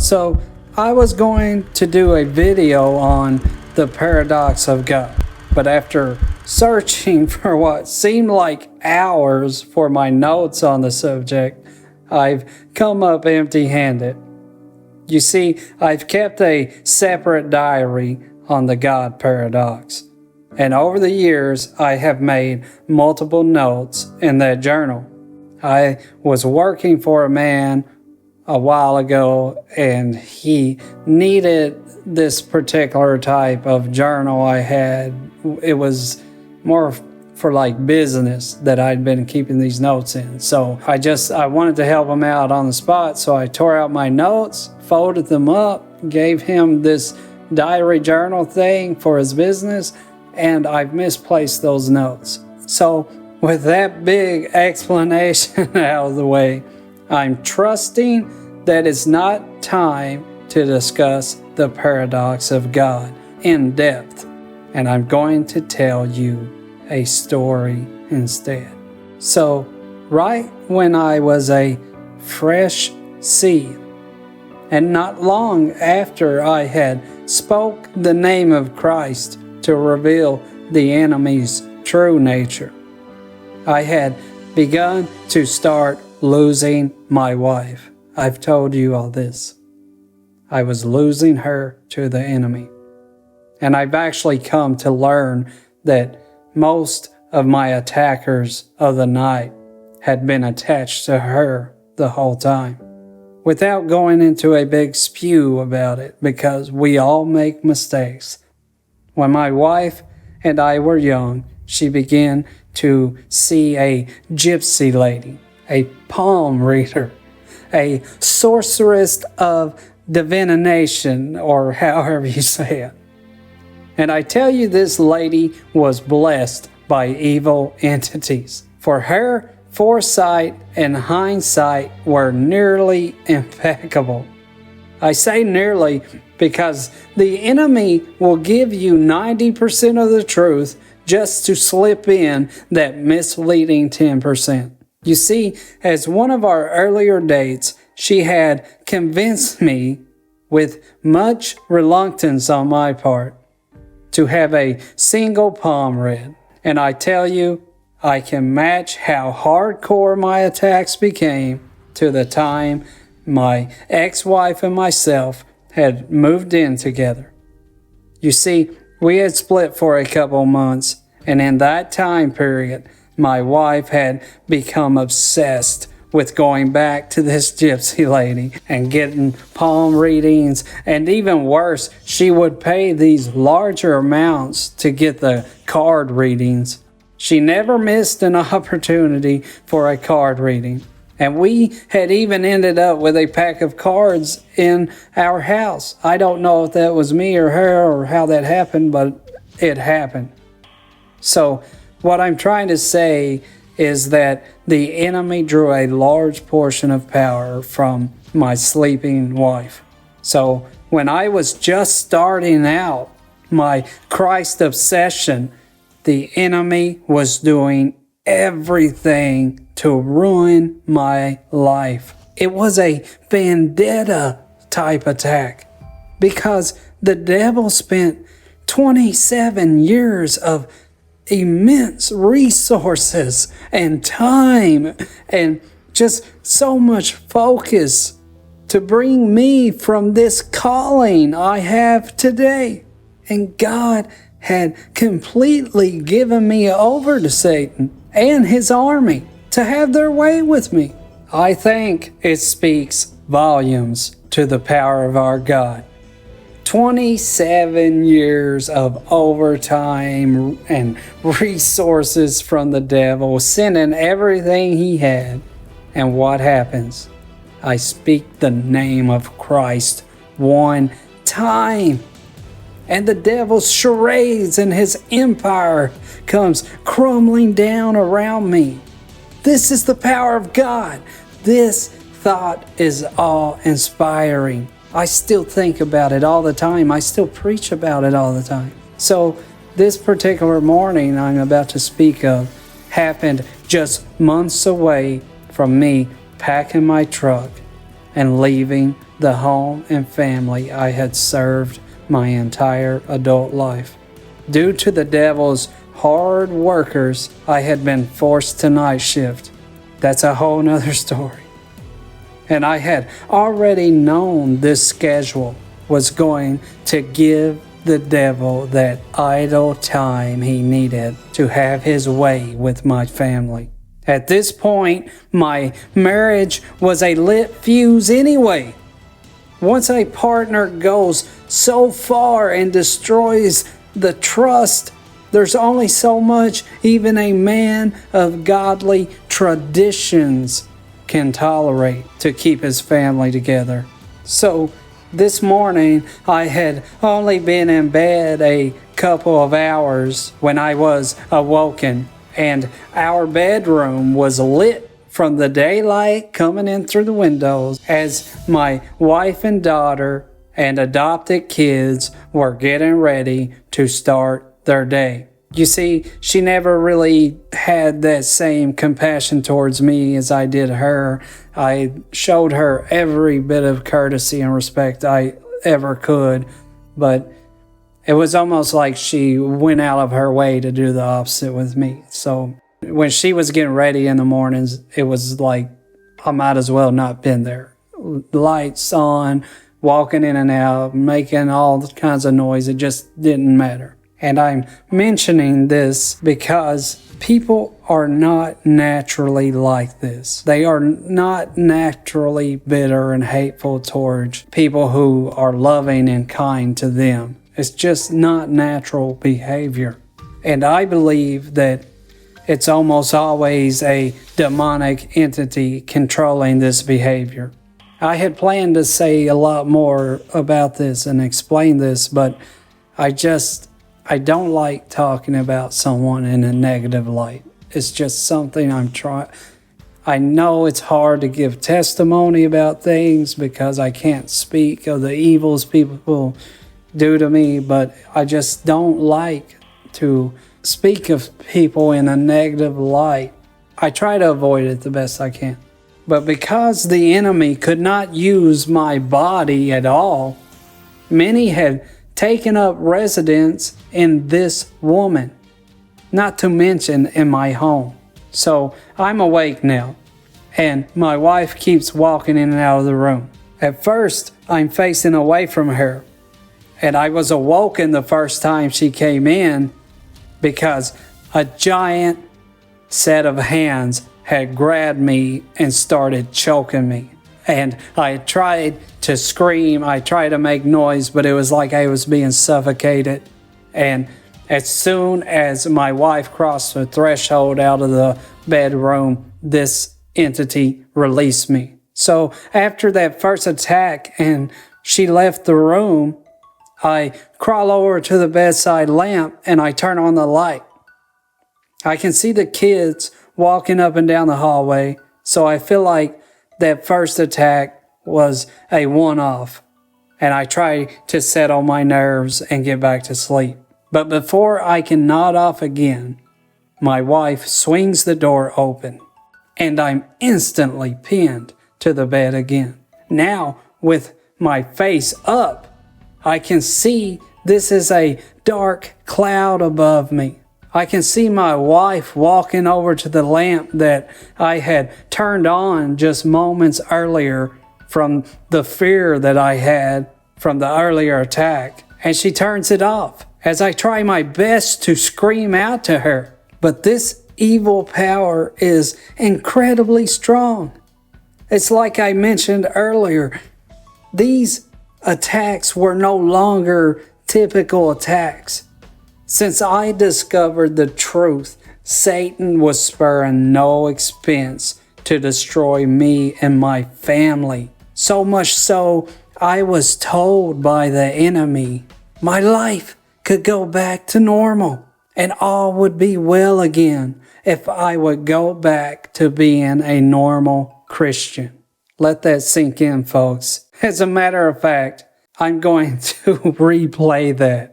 So I was going to do a video on the paradox of God, but after searching for what seemed like hours for my notes on the subject, I've come up empty-handed. You see, I've kept a separate diary on the God paradox, and over the years I have made multiple notes in that journal. I was working for a man a while ago, and he needed this particular type of journal I had. It was more for like business that I'd been keeping these notes in. So I wanted to help him out on the spot. So I tore out my notes, folded them up, gave him this diary journal thing for his business, and I've misplaced those notes. So with that big explanation out of the way, I'm trusting that it's not time to discuss the paradox of God in depth, and I'm going to tell you a story instead. So, right when I was a fresh seed, and not long after I had spoke the name of Christ to reveal the enemy's true nature, I had begun to start losing my wife. I've told you all this. I was losing her to the enemy. And I've actually come to learn that most of my attackers of the night had been attached to her the whole time. Without going into a big spew about it, because we all make mistakes. When my wife and I were young, she began to see a gypsy lady, a palm reader, a sorceress of divination, or however you say it. And I tell you, this lady was blessed by evil entities. For her foresight and hindsight were nearly impeccable. I say nearly because the enemy will give you 90% of the truth just to slip in that misleading 10%. You see, as one of our earlier dates, she had convinced me, with much reluctance on my part, to have a single palm read. And I tell you, I can match how hardcore my attacks became to the time my ex-wife and myself had moved in together. You see, we had split for a couple months, and in that time period, my wife had become obsessed with going back to this gypsy lady and getting palm readings, and even worse, she would pay these larger amounts to get the card readings. She never missed an opportunity for a card reading, and we had even ended up with a pack of cards in our house. I don't know if that was me or her or how that happened, but it happened. So what I'm trying to say is that the enemy drew a large portion of power from my sleeping wife. So when I was just starting out my Christ obsession, the enemy was doing everything to ruin my life. It was a vendetta type attack because the devil spent 27 years of immense resources and time and just so much focus to bring me from this calling I have today. And God had completely given me over to Satan and his army to have their way with me. I think it speaks volumes to the power of our God. 27 years of overtime and resources from the devil, sending everything he had. And what happens? I speak the name of Christ one time, and the devil's charades and his empire comes crumbling down around me. This is the power of God. This thought is awe-inspiring. I still think about it all the time. I still preach about it all the time. So this particular morning I'm about to speak of happened just months away from me packing my truck and leaving the home and family I had served my entire adult life. Due to the devil's hard workers, I had been forced to night shift. That's a whole nother story. And I had already known this schedule was going to give the devil that idle time he needed to have his way with my family. At this point, my marriage was a lit fuse anyway. Once a partner goes so far and destroys the trust, there's only so much even a man of godly traditions can tolerate to keep his family together. So this morning, I had only been in bed a couple of hours when I was awoken, and our bedroom was lit from the daylight coming in through the windows as my wife and daughter and adopted kids were getting ready to start their day. You see, she never really had that same compassion towards me as I did her. I showed her every bit of courtesy and respect I ever could, but it was almost like she went out of her way to do the opposite with me. So when she was getting ready in the mornings, it was like I might as well not been there. Lights on, walking in and out, making all kinds of noise. It just didn't matter. And I'm mentioning this because people are not naturally like this. They are not naturally bitter and hateful towards people who are loving and kind to them. It's just not natural behavior. And I believe that it's almost always a demonic entity controlling this behavior. I had planned to say a lot more about this and explain this, but I don't like talking about someone in a negative light. It's just something I'm trying. I know it's hard to give testimony about things because I can't speak of the evils people do to me, but I just don't like to speak of people in a negative light. I try to avoid it the best I can. But because the enemy could not use my body at all, many had taken up residence in this woman, not to mention in my home. So I'm awake now, and my wife keeps walking in and out of the room. At first, I'm facing away from her, and I was awoken the first time she came in because a giant set of hands had grabbed me and started choking me. And I tried to scream, I tried to make noise, but it was like I was being suffocated. And as soon as my wife crossed the threshold out of the bedroom, this entity released me. So after that first attack and she left the room, I crawl over to the bedside lamp and I turn on the light. I can see the kids walking up and down the hallway, so I feel like that first attack was a one-off, and I try to settle my nerves and get back to sleep. But before I can nod off again, my wife swings the door open, and I'm instantly pinned to the bed again. Now, with my face up, I can see this is a dark cloud above me. I can see my wife walking over to the lamp that I had turned on just moments earlier from the fear that I had from the earlier attack, and she turns it off as I try my best to scream out to her. But this evil power is incredibly strong. It's like I mentioned earlier, these attacks were no longer typical attacks. Since I discovered the truth, Satan was sparing no expense to destroy me and my family. So much so, I was told by the enemy my life could go back to normal and all would be well again if I would go back to being a normal Christian. Let that sink in, folks. As a matter of fact, I'm going to replay that.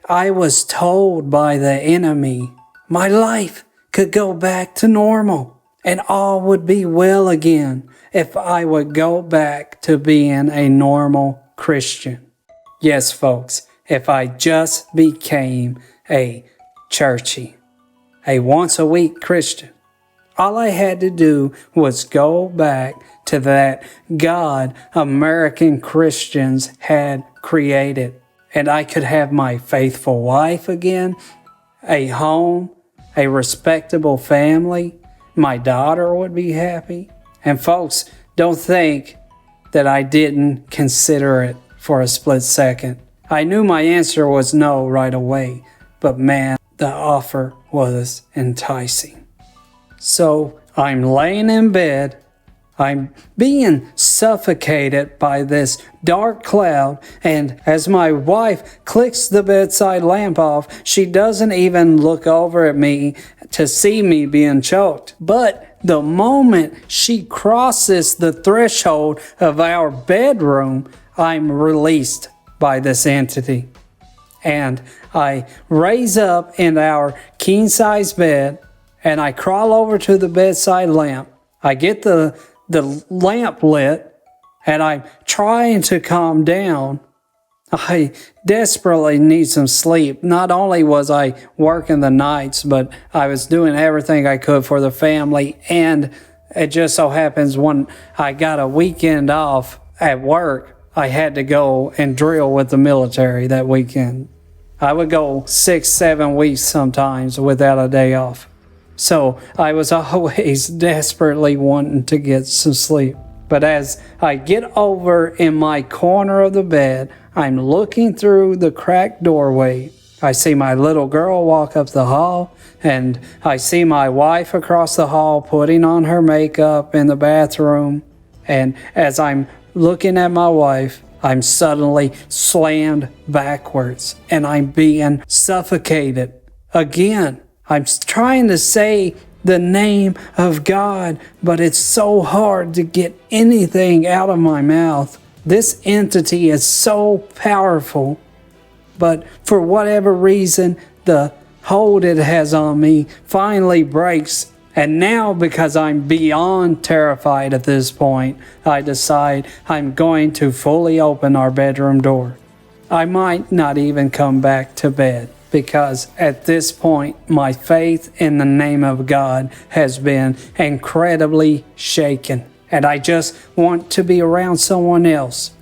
I was told by the enemy my life could go back to normal and all would be well again if I would go back to being a normal Christian. Yes, folks, if I just became a churchy, a once-a-week Christian. All I had to do was go back to that God American Christians had created, and I could have my faithful wife again, a home, a respectable family. My daughter would be happy. And folks, don't think that I didn't consider it for a split second. I knew my answer was no right away, but man, the offer was enticing. So I'm laying in bed. I'm being suffocated by this dark cloud, and as my wife clicks the bedside lamp off, she doesn't even look over at me to see me being choked. But the moment she crosses the threshold of our bedroom, I'm released by this entity. And I raise up in our king-size bed, and I crawl over to the bedside lamp. I get the lamp lit, and I'm trying to calm down. I desperately need some sleep. Not only was I working the nights, but I was doing everything I could for the family, and it just so happens when I got a weekend off at work, I had to go and drill with the military that weekend. I would go 6-7 weeks sometimes without a day off. So I was always desperately wanting to get some sleep. But as I get over in my corner of the bed, I'm looking through the cracked doorway. I see my little girl walk up the hall, and I see my wife across the hall putting on her makeup in the bathroom. And as I'm looking at my wife, I'm suddenly slammed backwards, and I'm being suffocated again. I'm trying to say the name of God, but it's so hard to get anything out of my mouth. This entity is so powerful, but for whatever reason, the hold it has on me finally breaks. And now, because I'm beyond terrified at this point, I decide I'm going to fully open our bedroom door. I might not even come back to bed, because at this point, my faith in the name of God has been incredibly shaken, and I just want to be around someone else.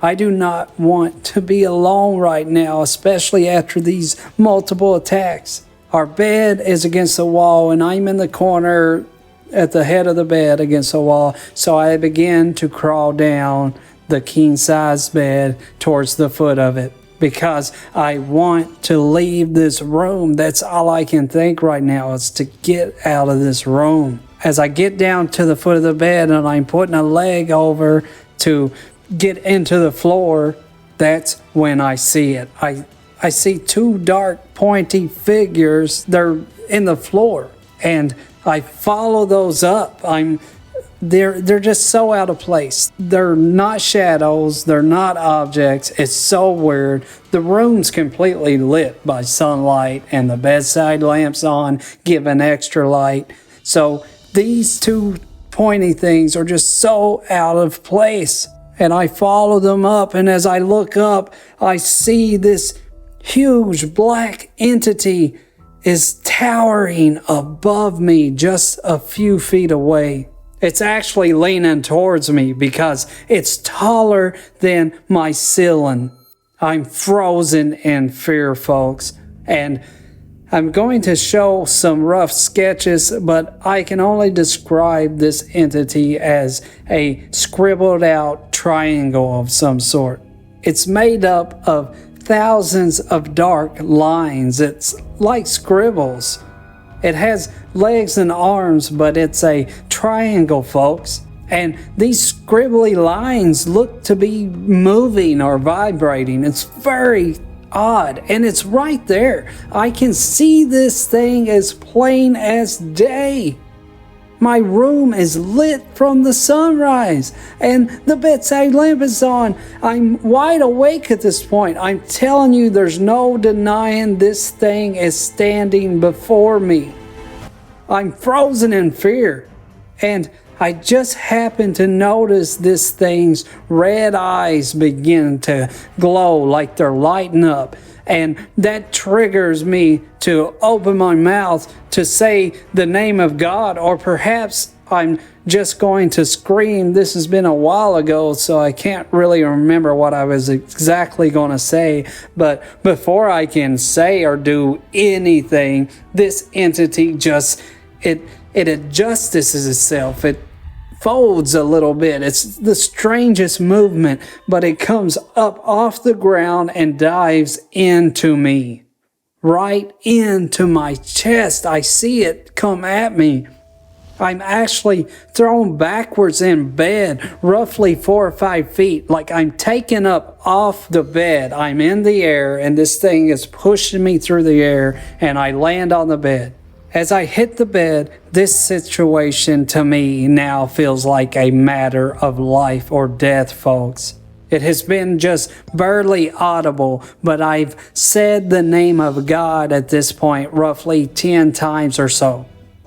I do not want to be alone right now, especially after these multiple attacks. Our bed is against the wall, and I'm in the corner at the head of the bed against the wall, so I begin to crawl down the king-size bed towards the foot of it, because I want to leave this room. That's all I can think right now, is to get out of this room. As I get down to the foot of the bed and I'm putting a leg over to get into the floor, that's when I see it. I see two dark, pointy figures. They're in the floor, and I follow those up. They're just so out of place. They're not shadows. They're not objects. It's so weird. The room's completely lit by sunlight, and the bedside lamp's on, giving extra light. So these two pointy things are just so out of place. And I follow them up, and as I look up, I see this huge black entity is towering above me just a few feet away. It's actually leaning towards me because it's taller than my ceiling. I'm frozen in fear, folks, and I'm going to show some rough sketches, but I can only describe this entity as a scribbled out triangle of some sort. It's made up of thousands of dark lines. It's like scribbles. It has legs and arms, but it's a triangle, folks. And these scribbly lines look to be moving or vibrating. It's very odd, and it's right there. I can see this thing as plain as day. My room is lit from the sunrise, and the bedside lamp is on. I'm wide awake at this point. I'm telling you, there's no denying this thing is standing before me. I'm frozen in fear. And I just happened to notice this thing's red eyes begin to glow like they're lighting up. And that triggers me to open my mouth to say the name of God, or perhaps I'm just going to scream. This has been a while ago, so I can't really remember what I was exactly going to say. But before I can say or do anything, this entity just, it adjusts itself. It folds a little bit. It's the strangest movement, but it comes up off the ground and dives into me, right into my chest. I see it come at me. I'm actually thrown backwards in bed, roughly 4 or 5 feet, like I'm taken up off the bed. I'm in the air, and this thing is pushing me through the air, and I land on the bed. As I hit the bed, this situation to me now feels like a matter of life or death, folks. It has been just barely audible, but I've said the name of God at this point roughly 10 times or so.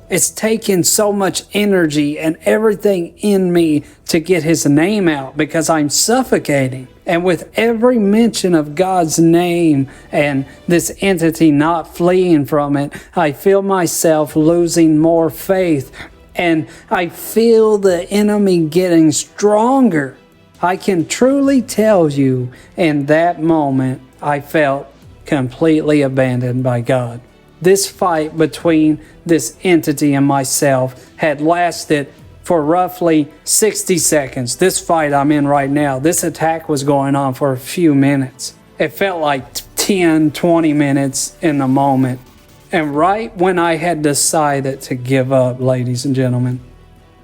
It's taken so much energy and everything in me to get his name out because I'm suffocating. And with every mention of God's name and this entity not fleeing from it, I feel myself losing more faith, and I feel the enemy getting stronger. I can truly tell you in that moment I felt completely abandoned by God. This fight between this entity and myself had lasted for roughly 60 seconds. This fight I'm in right now, this attack was going on for a few minutes. It felt like 10, 20 minutes in the moment. And right when I had decided to give up, ladies and gentlemen,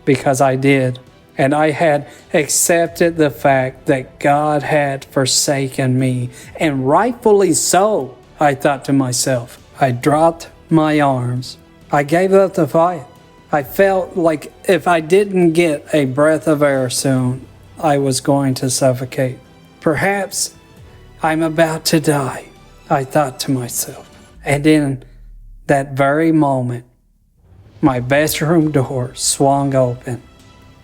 because I did, and I had accepted the fact that God had forsaken me, and rightfully so, I thought to myself, I dropped my arms. I gave up the fight. I felt like if I didn't get a breath of air soon, I was going to suffocate. Perhaps I'm about to die, I thought to myself. And in that very moment, my bedroom door swung open.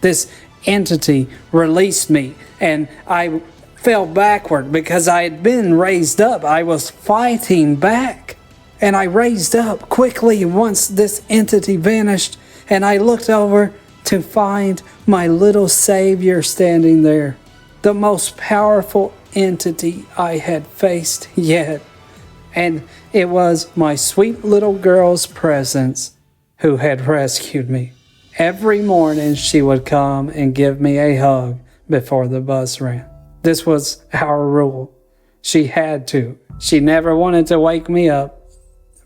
This entity released me, and I fell backward because I had been raised up. I was fighting back. And I raised up quickly once this entity vanished, and I looked over to find my little savior standing there, the most powerful entity I had faced yet. And it was my sweet little girl's presence who had rescued me. Every morning she would come and give me a hug before the bus ran. This was our rule. She had to. She never wanted to wake me up.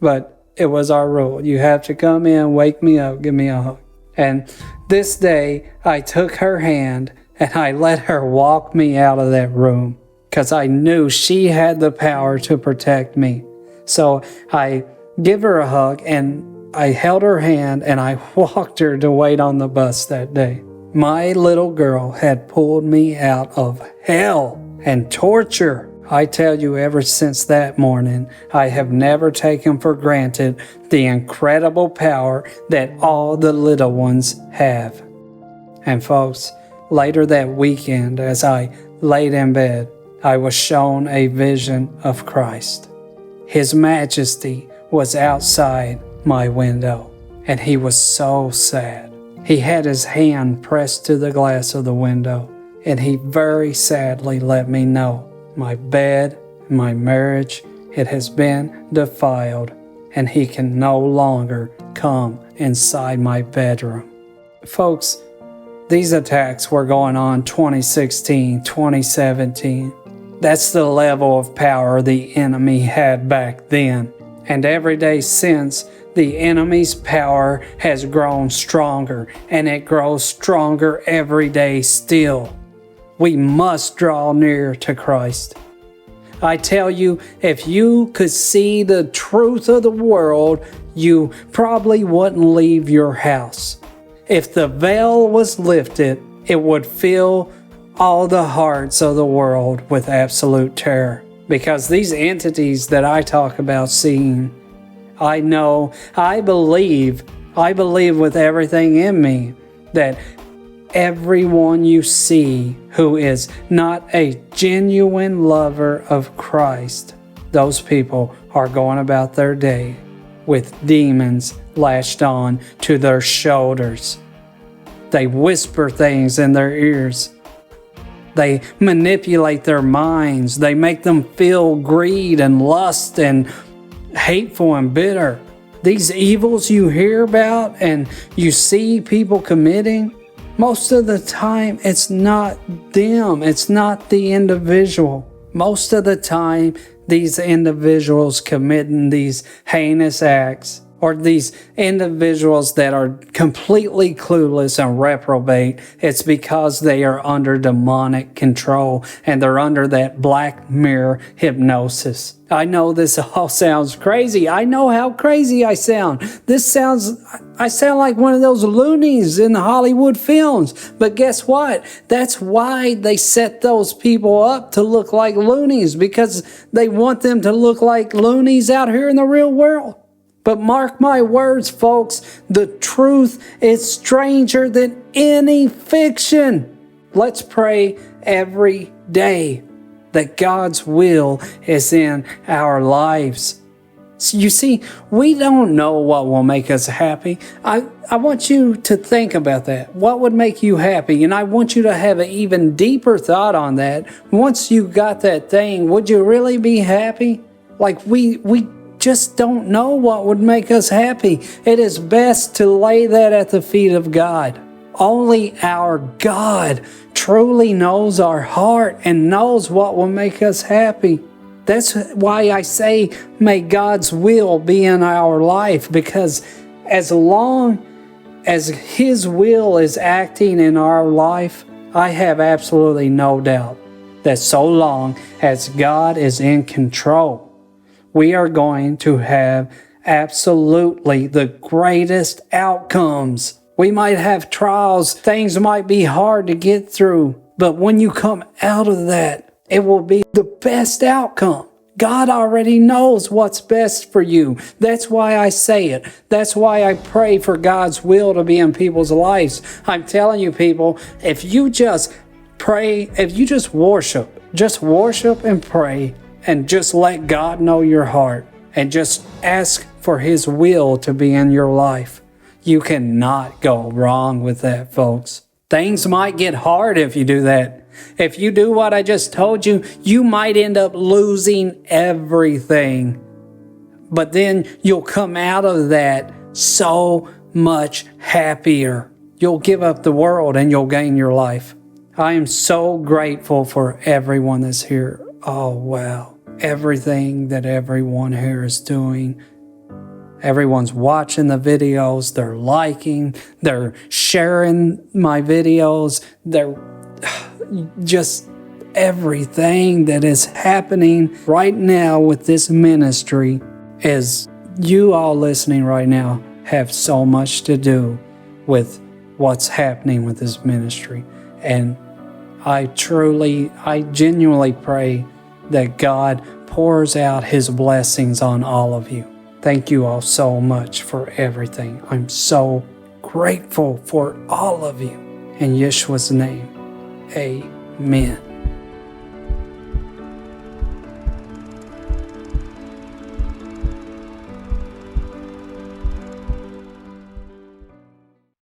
But it was our rule. You have to come in, wake me up, give me a hug. And this day, I took her hand and I let her walk me out of that room because I knew she had the power to protect me. So I give her a hug and I held her hand and I walked her to wait on the bus that day. My little girl had pulled me out of hell and torture. I tell you, ever since that morning, I have never taken for granted the incredible power that all the little ones have. And folks, later that weekend, as I laid in bed, I was shown a vision of Christ. His majesty was outside my window, and he was so sad. He had his hand pressed to the glass of the window, and he very sadly let me know my bed, my marriage, it has been defiled, and he can no longer come inside my bedroom. Folks, these attacks were going on 2016, 2017. That's the level of power the enemy had back then. And every day since, the enemy's power has grown stronger, and it grows stronger every day still. We must draw near to Christ. I tell you, if you could see the truth of the world, you probably wouldn't leave your house. If the veil was lifted, it would fill all the hearts of the world with absolute terror. Because these entities that I talk about seeing, I know, I believe I believe with everything in me that everyone you see who is not a genuine lover of Christ, those people are going about their day with demons lashed on to their shoulders. They whisper things in their ears. They manipulate their minds. They make them feel greed and lust and hateful and bitter. These evils you hear about and you see people committing, most of the time it's not them. It's not the individual. Most of the time, these individuals committing these heinous acts, or these individuals that are completely clueless and reprobate, it's because they are under demonic control and they're under that black mirror hypnosis. I know this all sounds crazy. I know how crazy I sound. I sound like one of those loonies in the Hollywood films. But guess what? That's why they set those people up to look like loonies, because they want them to look like loonies out here in the real world. But mark my words, folks, the truth is stranger than any fiction. Let's pray every day that God's will is in our lives. So you see, we don't know what will make us happy. I want you to think about that. What would make you happy? And I want you to have an even deeper thought on that. Once you got that thing, would you really be happy? Like we just don't know what would make us happy. It is best to lay that at the feet of God. Only our God truly knows our heart and knows what will make us happy. That's why I say, may God's will be in our life, because as long as His will is acting in our life, I have absolutely no doubt that so long as God is in control, we are going to have absolutely the greatest outcomes. We might have trials, things might be hard to get through, but when you come out of that, it will be the best outcome. God already knows what's best for you. That's why I say it. That's why I pray for God's will to be in people's lives. I'm telling you, people, if you just pray, if you just worship and pray, and just let God know your heart, and just ask for His will to be in your life, you cannot go wrong with that, folks. Things might get hard if you do that. If you do what I just told you, you might end up losing everything. But then you'll come out of that so much happier. You'll give up the world and you'll gain your life. I am so grateful for everyone that's here. Oh, wow. Everything that everyone here is doing. Everyone's watching the videos, they're liking, they're sharing my videos, they're just everything that is happening right now with this ministry is you all listening right now have so much to do with what's happening with this ministry. And I genuinely pray that God pours out His blessings on all of you. Thank you all so much for everything. I'm so grateful for all of you. In Yeshua's name, amen.